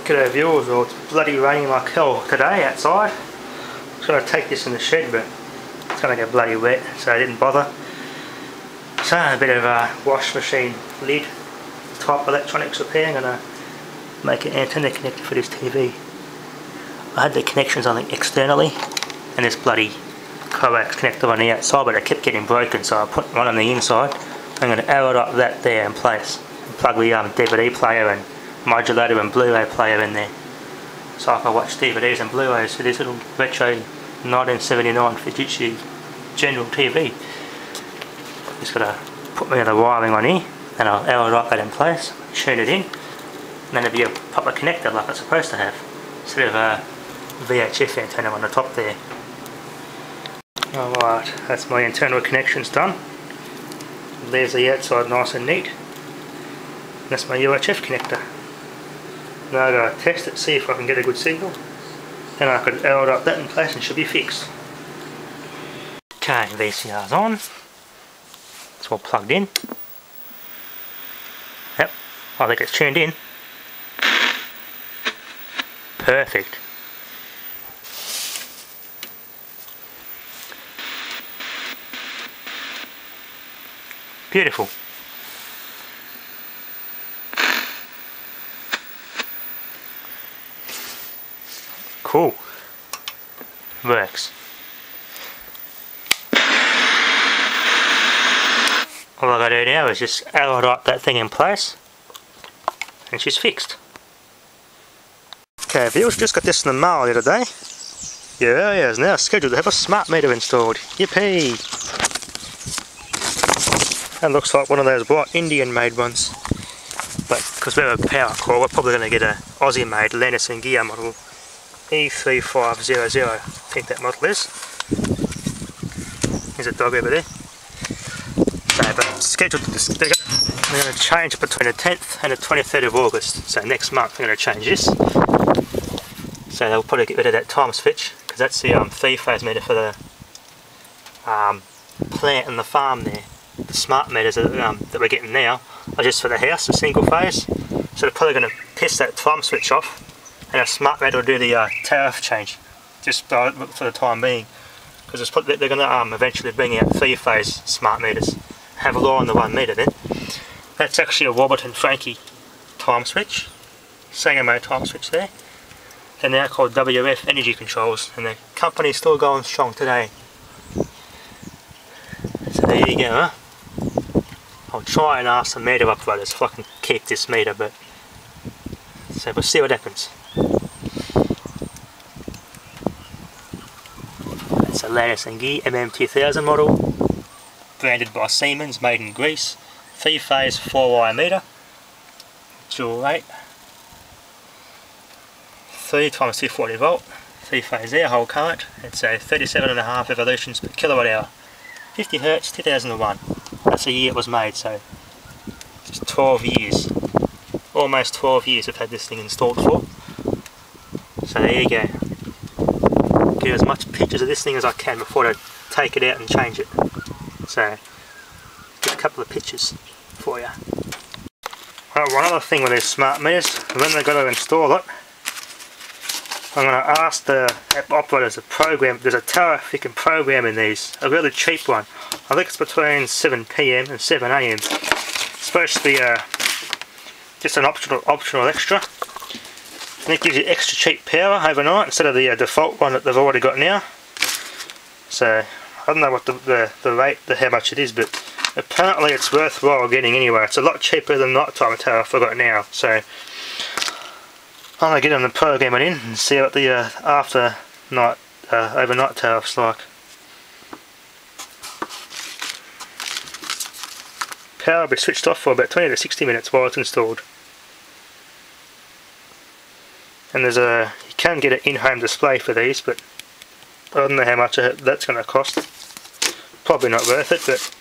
G'day viewers, well it's bloody raining like hell today outside. I was going to take this in the shed but it's going to get bloody wet so I didn't bother. So a bit of a wash machine lid type electronics repair. I'm going to make an antenna connector for this TV. I had the connections on it externally and this bloody coax connector on the outside, but it kept getting broken, so I put one on the inside. I'm going to arrow up that there in place and plug the DVD player and modulator and Blu-ray player in there, so I can watch DVDs and Blu-rays for this little retro 1979 Fujitsu general TV. Just gotta put me the wiring on here and I'll arrow up that in place, tune it in, and then it'll be a proper connector like it's supposed to have, instead of a VHF antenna on the top there. Alright, that's my internal connections done. There's the outside nice and neat. That's my UHF connector. Now I'm going to test it, see if I can get a good signal. Then I could arrow up that in place and it should be fixed. Okay, VCR's on. It's all plugged in. Yep, I think it's tuned in. Perfect. Beautiful. Cool. Works. All I gotta do now is just arrow up that thing in place and she's fixed. Okay viewers, just got this in the mail the other day. Your area is now scheduled to have a smart meter installed. Yippee! That looks like one of those white Indian made ones. But because we're a power core, we're probably going to get a Aussie made Lennis and Gear model E3500, I think that model is. There's a dog over there. So, but scheduled to, they're going to change between the 10th and the 23rd of August. So next month they're going to change this. So they'll probably get rid of that time switch, because that's the 3-phase meter for the plant and the farm there. The smart meters that we're getting now are just for the house, a single phase. So they're probably going to piss that time switch off, and a smart meter will do the tariff change, just for the time being. Because they're going to eventually bring out 3-phase smart meters, have a law on the 1 meter then. That's actually a Warburton Frankie time switch, Sangamo time switch there. They're now called WF Energy Controls, and the company's still going strong today. So there you go, huh? I'll try and ask the meter operators if I can keep this meter, but so we'll see what happens. It's a Lennis and Gear MM2000 model, branded by Siemens, made in Greece, 3-phase 4-wire meter, dual rate, 3 times 240 volt, 3-phase air hole current. It's a 37.5 revolutions per kilowatt hour. 50 Hz, 2001. That's the year it was made, so just 12 years. Almost 12 years I've had this thing installed for. So there you go. Get as much pictures of this thing as I can before I take it out and change it. So, get a couple of pictures for you. Right, one other thing with these smart meters, when they've got to install it, I'm going to ask the operators to program. There's a tariff you can program in these, a really cheap one. I think it's between 7 PM and 7 AM. It's supposed to be just an optional extra. And it gives you extra cheap power overnight instead of the default one that they've already got now. So I don't know what the rate, how much it is, but apparently it's worthwhile getting anyway. It's a lot cheaper than nighttime tariff I've got now. So I'm going to get them to program it in and see what the overnight tariff's like. Power will be switched off for about 20 to 60 minutes while it's installed. And there's you can get an in-home display for these, but I don't know how much that's going to cost. Probably not worth it, but